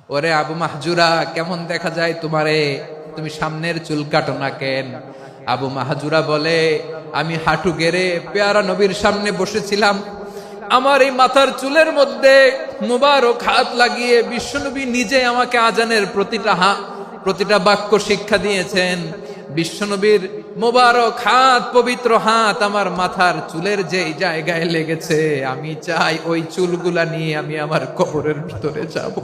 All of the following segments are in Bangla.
ওরে আবু মাহজুরা, কেমন দেখা যায় তোমারে, তুমি সামনের চুল কাটো না কেন? আবু মাহজুরা বলে, আমি হাঁটু গেড়ে পেয়ারা নবীর সামনে বসেছিলাম, আমার এই মাথার চুলের মধ্যে মুবারক হাত লাগিয়ে বিশ্বনবী নিজে আমাকে আজানের প্রতিটা বাক্য শিক্ষা দিয়েছেন। বিশ্বনবীর মোবারক হাত, পবিত্র হাত আমার মাথার চুলের যেই জায়গায় লেগেছে, আমি চাই ওই চুলগুলা নিয়ে আমি আমার কবরের ভিতরে যাব।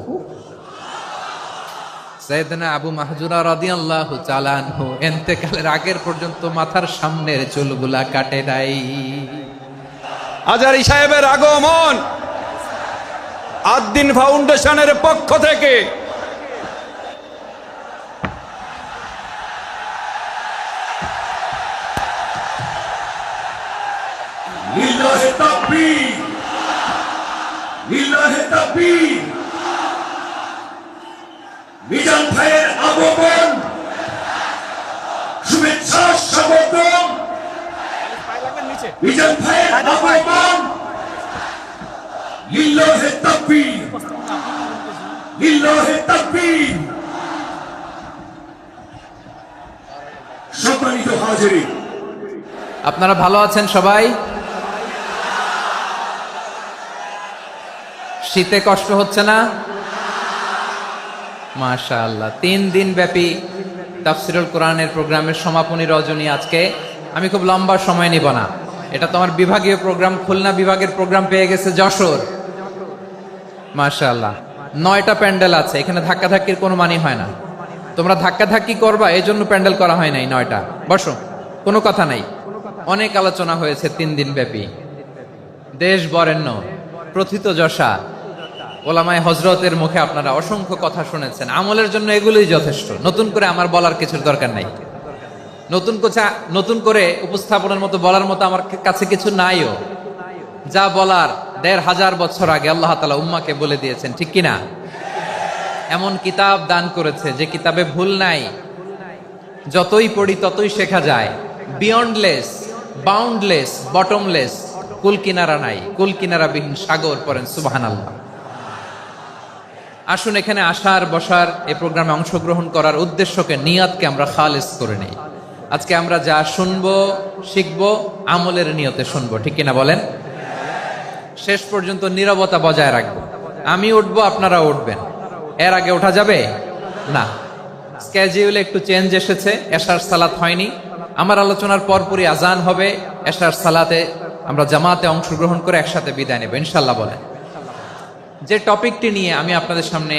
সাইয়েদনা আবু মাহজুরা রাদিয়াল্লাহু তাআলা আনহু ইন্তেকালের আগের পর্যন্ত মাথার সামনের চুলগুলা কাটে নাই। আজারি সাহেবের আগমন আদ-দ্বীন ফাউন্ডেশনের পক্ষ থেকে লিল্লাহে তাকবীর, লিল্লাহে তাকবীর। মিজান ভাইয়ের আগমন, শুভেচ্ছা স্বাগতম। মিজান ভাইয়ের আগমন, লিল্লাহে তাকবীর, লিল্লাহে তাকবীর। সম্মানিত হাজিরিন, আপনারা ভালো আছেন সবাই? শীতে কষ্ট হচ্ছে না? মাশাআল্লাহ। 3 দিন ব্যাপী তাফসীরুল কোরআনের প্রোগ্রামের সমাপনী রজনী আজকে। আমি খুব লম্বা সময় নিব না, এটা তো আমার বিভাগীয় প্রোগ্রাম, খুলনা বিভাগের প্রোগ্রাম পেয়ে গেছে যশোর। মাশাআল্লাহ, 9টা প্যান্ডেল আছে, এখানে ধাক্কাধাক্কির কোনো মানি হয় না। তোমরা ধাক্কাধাক্কি করবা, এই জন্য প্যান্ডেল করা হয় নাই 9টা। বসো, কোনো কথা নাই। অনেক আলোচনা হয়েছে 3 দিন ব্যাপী, দেশ বরেণ্য প্রথিতযশা ওলামায়ে হযরতের মুখে আপনারা অসংখ্য কথা শুনেছেন। আমলের জন্য এগুলোই যথেষ্ট, নতুন করে আমার বলার কিছুর দরকার নাই। নতুন করে উপস্থাপনের মতো বলার মতো আমার কাছে কিছু নাইও। যা বলার 1500 বছর আগে আল্লাহ তাআলা উম্মাকে বলে দিয়েছেন, ঠিক কিনা? এমন কিতাব দান করেছে যে কিতাবে ভুল নাই, যতই পড়ি ততই শেখা যায়। বিয়ন্ডলেস, বাউন্ডলেস, বটমলেস, কুল কিনারা নাই, কুল কিনারা বিহীন সাগর। পড়েন সুবহানাল্লাহ। আসুন এখানে আসার, বসার, এই প্রোগ্রামে অংশগ্রহণ করার উদ্দেশ্যকে, নিয়তকে আমরা খালেস করে নেই। আজকে আমরা যা শুনবো, শিখবো, আমলের নিয়তে শুনবো, ঠিক কিনা বলেন? শেষ পর্যন্ত নীরবতা বজায় রাখবো। আমি উঠবো, আপনারা উঠবেন। এর আগে ওঠা যাবে না। স্কেডিউলে একটু চেঞ্জ এসেছে, এশার সালাত হয়নি। আমার আলোচনার পরপরই আজান হবে, এশার সালাতে আমরা জামাতে অংশগ্রহণ করে একসাথে বিদায় নেব ইনশাআল্লাহ। বলেন, যে টপিকটি নিয়ে আমি আপনাদের সামনে